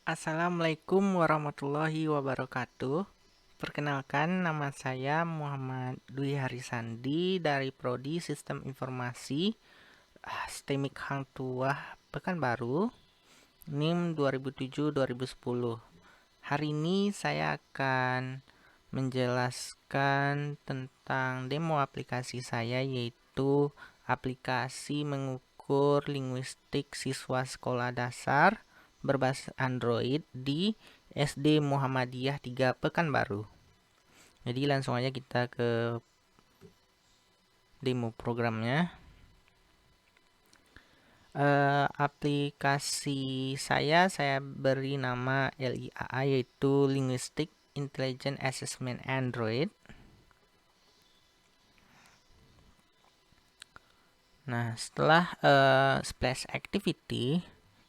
Assalamualaikum warahmatullahi wabarakatuh. Perkenalkan, nama saya Muhammad Dwi Harisandi dari Prodi Sistem Informasi STEMIK Hang Tuah Pekanbaru, NIM 2007-2010. Hari ini saya akan menjelaskan tentang demo aplikasi saya, yaitu aplikasi mengukur linguistik siswa sekolah dasar berbasis Android di SD Muhammadiyah 3 Pekanbaru. Jadi langsung aja kita ke demo programnya. Aplikasi saya beri nama LIAA, yaitu Linguistic Intelligence Assessment Android. Nah, setelah splash activity,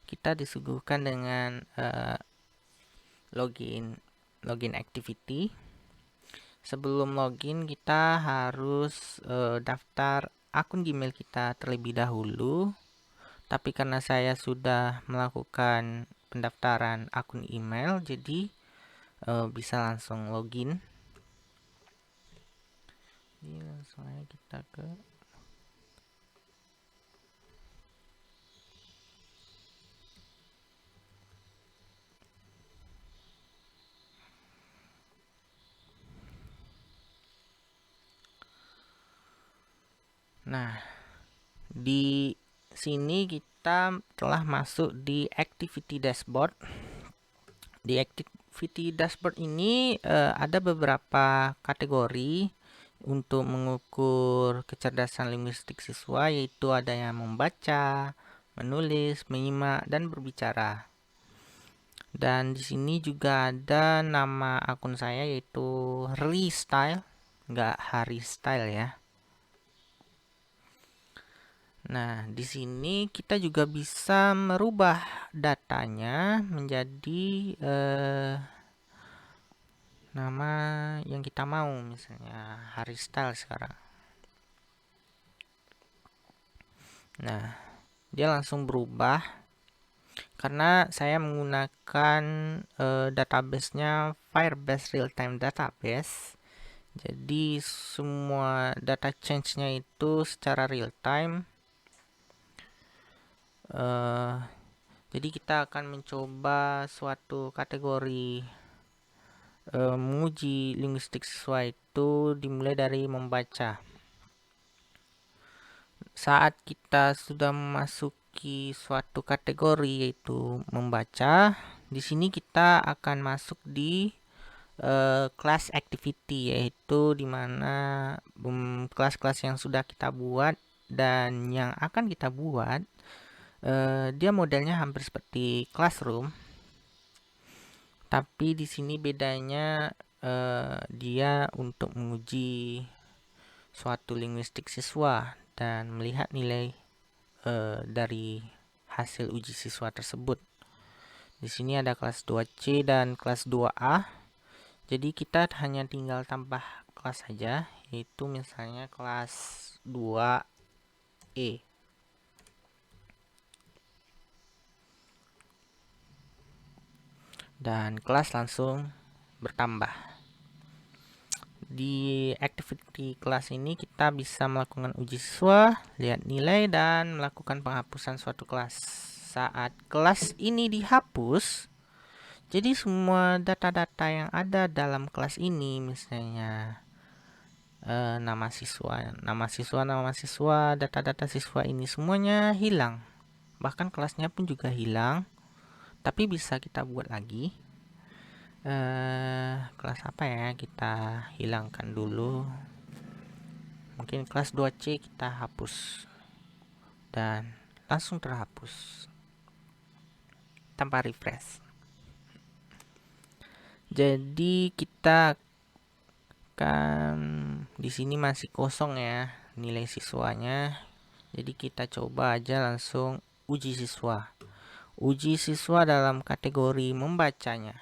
kita disuguhkan dengan login activity. Sebelum login, kita harus daftar akun Gmail kita terlebih dahulu. Tapi karena saya sudah melakukan pendaftaran akun email, jadi bisa langsung login. Jadi langsung aja kita ke Nah, di sini kita telah masuk di activity dashboard. Di activity dashboard ini ada beberapa kategori untuk mengukur kecerdasan linguistik siswa, yaitu ada yang membaca, menulis, menyimak, dan berbicara. Dan di sini juga ada nama akun saya, yaitu Rli Style, nggak Hari Style ya. Nah, di sini kita juga bisa merubah datanya menjadi nama yang kita mau, misalnya Hari Style sekarang. Nah, dia langsung berubah karena saya menggunakan database-nya Firebase Real Time Database. Jadi semua data change-nya itu secara real time. Jadi kita akan mencoba suatu kategori menguji linguistik siswa itu dimulai dari membaca. Saat kita sudah memasuki suatu kategori yaitu membaca, di sini kita akan masuk di class activity, yaitu dimana kelas-kelas yang sudah kita buat dan yang akan kita buat dia modelnya hampir seperti classroom, tapi di sini bedanya dia untuk menguji suatu linguistik siswa dan melihat nilai dari hasil uji siswa tersebut. Di sini ada kelas 2C dan kelas 2A. Jadi kita hanya tinggal tambah kelas saja, yaitu misalnya kelas 2E. Dan kelas langsung bertambah. Di activity kelas ini kita bisa melakukan uji siswa, lihat nilai, dan melakukan penghapusan suatu kelas. Saat kelas ini dihapus, jadi semua data-data yang ada dalam kelas ini, misalnya nama siswa, data-data siswa ini semuanya hilang. Bahkan kelasnya pun juga hilang. Tapi bisa kita buat lagi. Kelas apa ya? Kita hilangkan dulu. Mungkin kelas 2C kita hapus. Dan langsung terhapus tanpa refresh. Jadi kita kan di sini masih kosong ya nilai siswanya. Jadi kita coba aja langsung uji siswa. Uji siswa dalam kategori membacanya.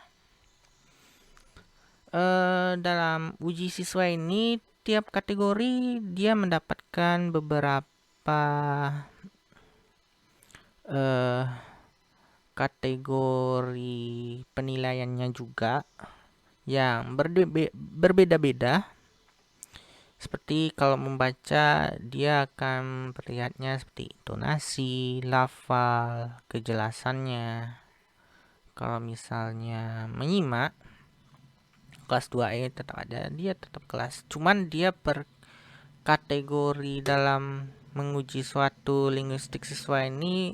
Dalam uji siswa ini tiap kategori dia mendapatkan beberapa kategori penilaiannya juga yang berbeda-beda. Seperti kalau membaca, dia akan terlihatnya seperti intonasi, lafal, kejelasannya. Kalau misalnya menyimak, kelas 2E tetap ada, dia tetap kelas. Cuman dia per kategori dalam menguji suatu linguistik siswa ini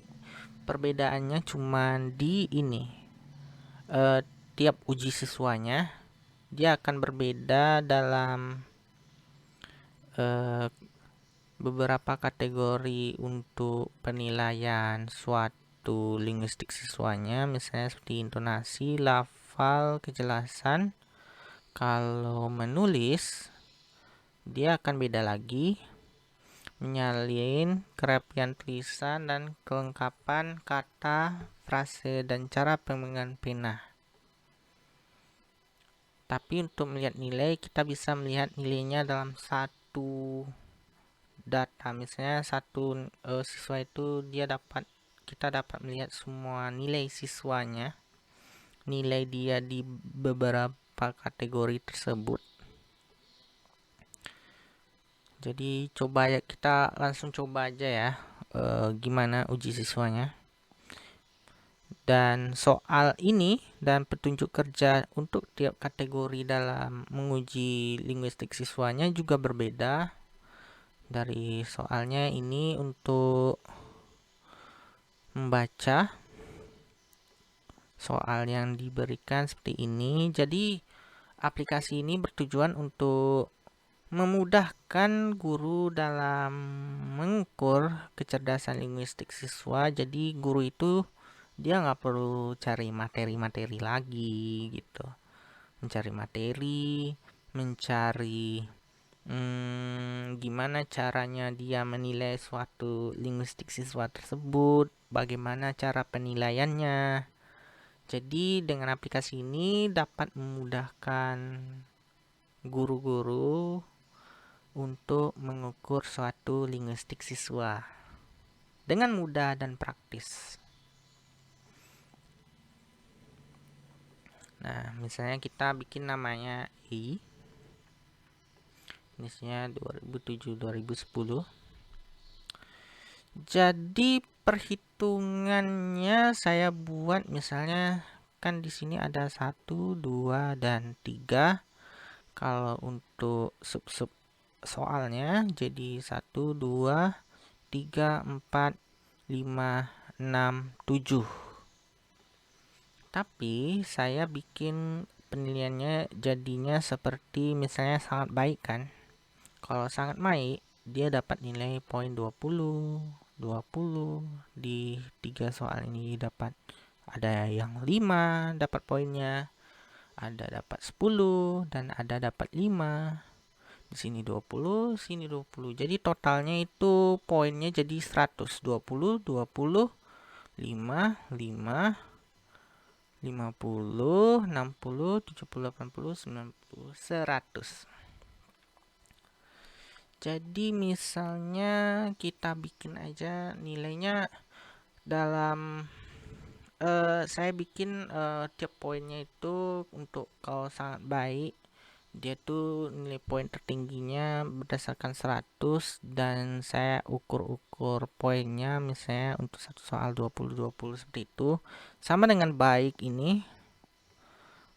perbedaannya cuman di ini. Tiap uji siswanya dia akan berbeda dalam beberapa kategori untuk penilaian suatu linguistik siswanya, misalnya seperti intonasi, lafal, kejelasan. Kalau menulis, dia akan beda lagi, menyalin kerapian tulisan dan kelengkapan kata, frase, dan cara pemegang pena. Tapi untuk melihat nilai, kita bisa melihat nilainya dalam satu data. Misalnya satu siswa itu kita dapat melihat semua nilai siswanya, nilai dia di beberapa kategori tersebut. Jadi kita langsung coba aja ya gimana uji siswanya. Dan soal ini dan petunjuk kerja untuk tiap kategori dalam menguji linguistik siswanya juga berbeda. Dari soalnya ini untuk membaca soal yang diberikan seperti ini. Jadi aplikasi ini bertujuan untuk memudahkan guru dalam mengukur kecerdasan linguistik siswa. Jadi guru itu dia nggak perlu cari materi-materi lagi gitu, mencari materi, mencari gimana caranya dia menilai suatu linguistik siswa tersebut, bagaimana cara penilaiannya. Jadi dengan aplikasi ini dapat memudahkan guru-guru untuk mengukur suatu linguistik siswa dengan mudah dan praktis. Nah, misalnya kita bikin namanya I, jenisnya 2007-2010. Jadi perhitungannya saya buat misalnya kan di sini ada 1, 2, dan 3. Kalau untuk sub-sub soalnya jadi 1, 2, 3, 4, 5, 6, 7. Tapi saya bikin penilaiannya jadinya seperti misalnya sangat baik kan. Kalau sangat baik, dia dapat nilai poin 20. Di 3 soal ini dapat ada yang 5 dapat poinnya, ada dapat 10, dan ada dapat 5. Di sini 20, sini 20. Jadi totalnya itu poinnya jadi 100. 20, 20, 5, 5, 50, 60, 70, 80, 90, 100. Jadi misalnya kita bikin aja nilainya dalam saya bikin tiap poinnya itu untuk kalau sangat baik dia tuh nilai poin tertingginya berdasarkan 100, dan saya ukur-ukur poinnya misalnya untuk satu soal 20 seperti itu. Sama dengan baik ini.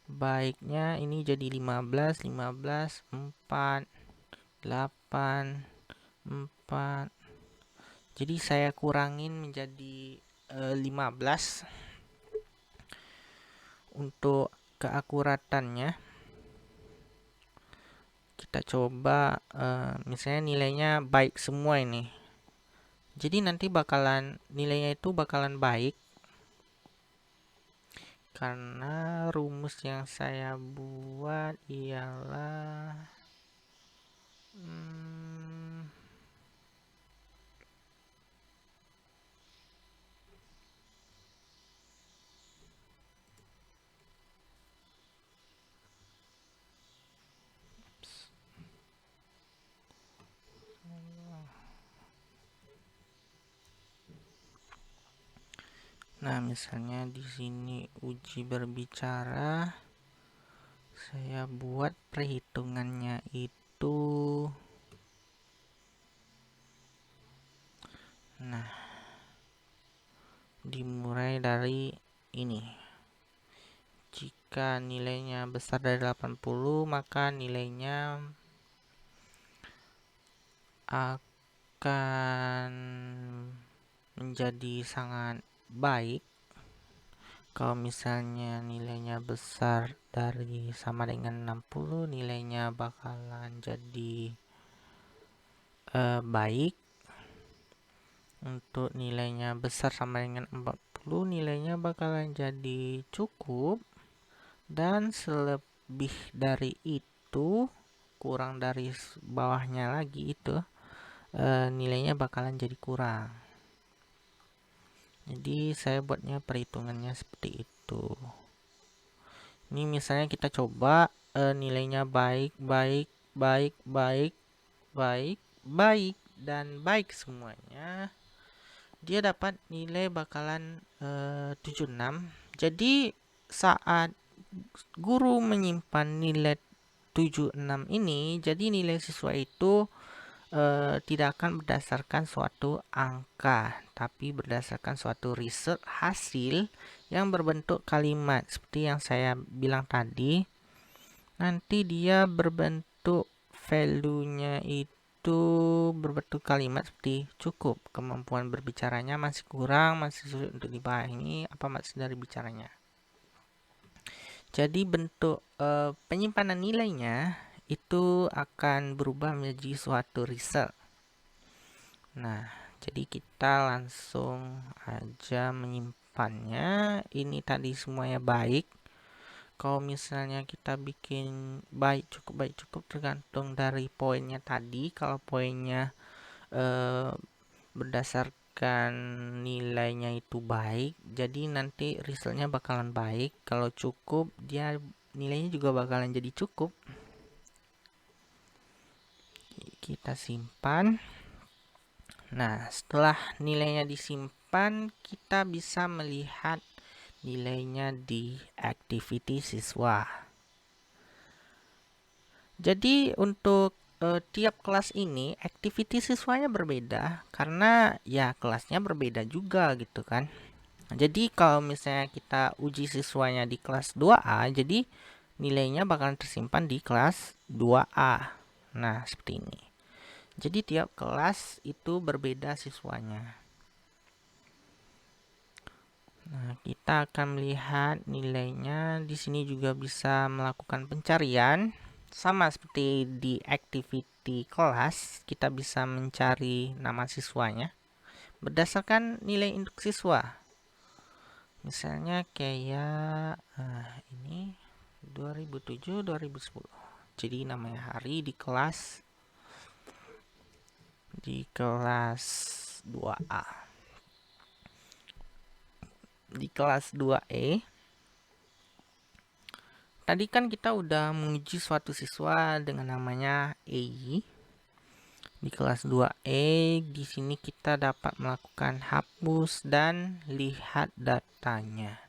Baiknya ini jadi 15, 4, 8, 4. Jadi saya kurangin menjadi 15 untuk keakuratannya. Kita coba misalnya nilainya baik semua ini. Jadi nanti nilainya itu bakalan baik karena rumus yang saya buat ialah Nah, misalnya di sini uji berbicara, saya buat perhitungannya itu. Nah, dimulai dari ini. Jika nilainya besar dari 80, maka nilainya akan menjadi sangat baik. Kalau misalnya nilainya besar dari sama dengan 60, nilainya bakalan jadi baik. Untuk nilainya besar sama dengan 40, nilainya bakalan jadi cukup. Dan selebih dari itu, kurang dari bawahnya lagi itu, nilainya bakalan jadi kurang. Jadi saya buatnya perhitungannya seperti itu. Ini misalnya kita coba nilainya baik, baik, baik, baik, baik, baik, dan baik semuanya. Dia dapat nilai bakalan 76. Jadi saat guru menyimpan nilai 76 ini, jadi nilai siswa itu tidak akan berdasarkan suatu angka, tapi berdasarkan suatu riset hasil yang berbentuk kalimat. Seperti yang saya bilang tadi, nanti dia berbentuk value-nya itu berbentuk kalimat seperti cukup, kemampuan berbicaranya masih kurang, masih sulit untuk dipahami, apa maksud dari bicaranya. Jadi bentuk penyimpanan nilainya itu akan berubah menjadi suatu result. Nah, jadi kita langsung aja menyimpannya. Ini tadi semuanya baik. Kalau misalnya kita bikin baik cukup tergantung dari poinnya tadi. Kalau poinnya berdasarkan nilainya itu baik, jadi nanti resultnya bakalan baik. Kalau cukup, dia nilainya juga bakalan jadi cukup. Kita simpan. Nah, setelah nilainya disimpan, kita bisa melihat nilainya di activity siswa. Jadi untuk tiap kelas ini activity siswanya berbeda karena ya kelasnya berbeda juga gitu kan. Jadi kalau misalnya kita uji siswanya di kelas 2A, jadi nilainya bakalan tersimpan di kelas 2A. Nah, seperti ini. Jadi tiap kelas itu berbeda siswanya. Nah, kita akan melihat nilainya. Di sini juga bisa melakukan pencarian. Sama seperti di activity kelas, kita bisa mencari nama siswanya berdasarkan nilai induk siswa. Misalnya kayak ini 2007 2010. Jadi namanya hari di kelas 2A. Di kelas 2E tadi kan kita udah menguji suatu siswa dengan namanya EI. Di kelas 2E, di sini kita dapat melakukan hapus dan lihat datanya.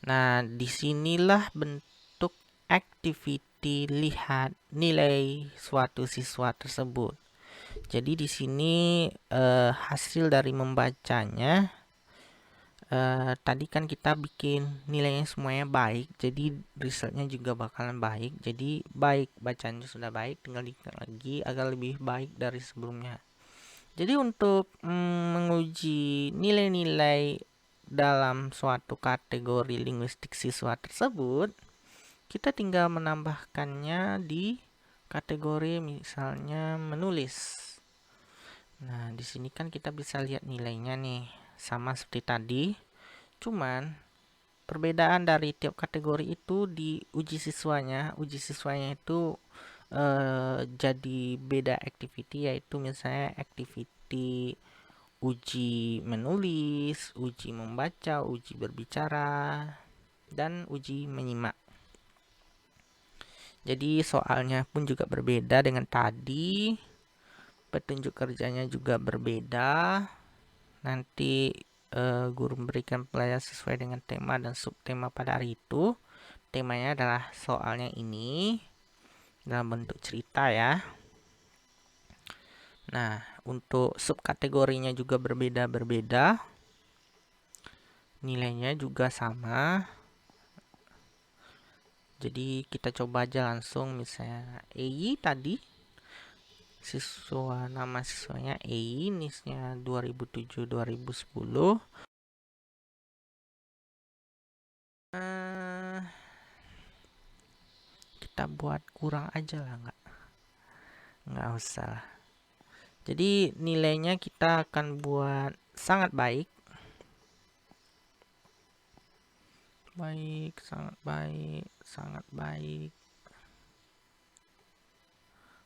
Nah, disinilah bentuk activity lihat nilai suatu siswa tersebut. Jadi di sini hasil dari membacanya. Tadi kan kita bikin nilainya semuanya baik, jadi resultnya juga bakalan baik. Jadi baik, bacanya sudah baik, tinggal dikit lagi agar lebih baik dari sebelumnya. Jadi untuk menguji nilai-nilai dalam suatu kategori linguistik siswa tersebut, kita tinggal menambahkannya di kategori misalnya menulis. Nah, di sini kan kita bisa lihat nilainya nih, sama seperti tadi. Cuman perbedaan dari tiap kategori itu di uji siswanya. Uji siswanya itu jadi beda activity, yaitu misalnya activity uji menulis, uji membaca, uji berbicara, dan uji menyimak. Jadi soalnya pun juga berbeda dengan tadi. Petunjuk kerjanya juga berbeda. Nanti guru memberikan pelajaran sesuai dengan tema dan subtema pada hari itu. Temanya adalah soalnya ini dalam bentuk cerita ya. Nah, untuk subkategorinya juga berbeda-berbeda. Nilainya juga sama. Jadi kita coba aja langsung, misalnya EI tadi. Nama siswanya EI, NIS-nya 2007-2010. Kita buat kurang aja lah, nggak usah. Jadi nilainya kita akan buat sangat baik. Sangat baik, sangat baik,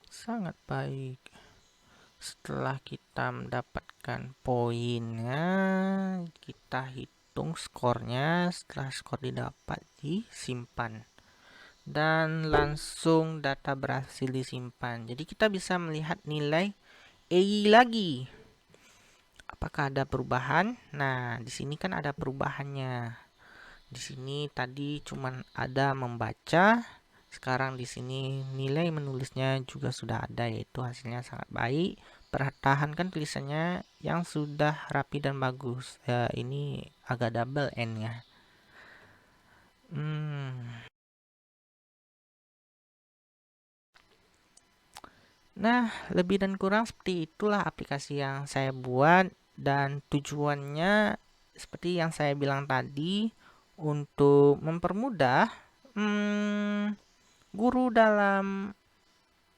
sangat baik. Setelah kita mendapatkan poinnya, kita hitung skornya. Setelah skor didapat, disimpan. Dan langsung data berhasil disimpan. Jadi kita bisa melihat nilai EI lagi. Apakah ada perubahan? Nah, di sini kan ada perubahannya. Di sini tadi cuman ada membaca. Sekarang di sini nilai menulisnya juga sudah ada, yaitu hasilnya sangat baik. Pertahankan tulisannya yang sudah rapi dan bagus. Ya, ini agak double N ya. Nah, lebih dan kurang seperti itulah aplikasi yang saya buat, dan tujuannya seperti yang saya bilang tadi, untuk mempermudah guru dalam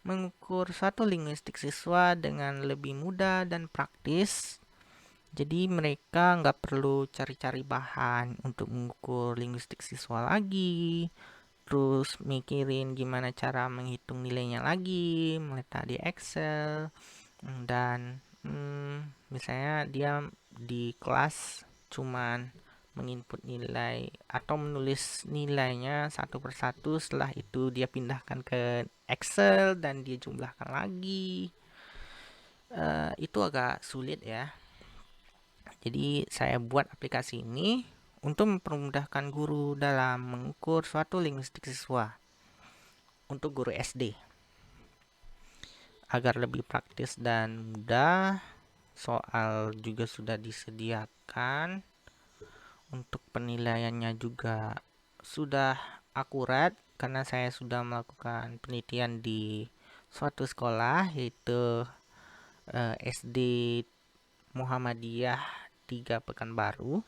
mengukur suatu linguistik siswa dengan lebih mudah dan praktis. Jadi mereka nggak perlu cari-cari bahan untuk mengukur linguistik siswa lagi, terus mikirin gimana cara menghitung nilainya lagi, meletak di Excel, dan misalnya dia di kelas cuman menginput nilai atau menulis nilainya satu persatu, setelah itu dia pindahkan ke Excel dan dia jumlahkan lagi. Itu agak sulit ya. Jadi saya buat aplikasi ini untuk mempermudahkan guru dalam mengukur suatu linguistik siswa untuk guru SD agar lebih praktis dan mudah. Soal juga sudah disediakan, untuk penilaiannya juga sudah akurat karena saya sudah melakukan penelitian di suatu sekolah, yaitu SD Muhammadiyah 3 Pekanbaru,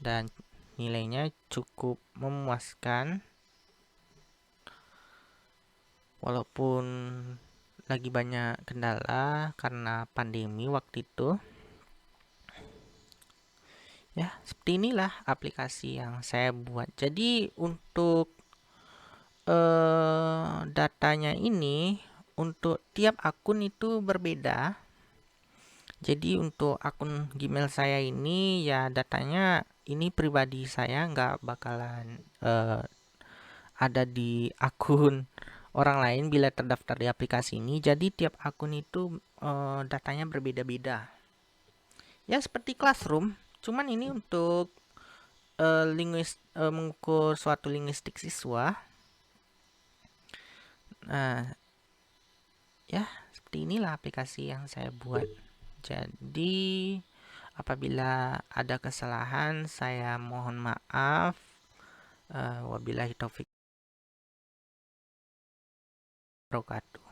dan nilainya cukup memuaskan walaupun lagi banyak kendala karena pandemi waktu itu. Ya, seperti inilah aplikasi yang saya buat. Jadi untuk datanya ini untuk tiap akun itu berbeda. Jadi untuk akun Gmail saya ini ya datanya ini pribadi, saya nggak bakalan ada di akun orang lain bila terdaftar di aplikasi ini. Jadi tiap akun itu datanya berbeda-beda. Ya seperti Classroom, cuman ini untuk mengukur suatu linguistik siswa. Nah, ya seperti inilah aplikasi yang saya buat. Jadi apabila ada kesalahan saya mohon maaf. Wabillahi taufik wabarakatuh.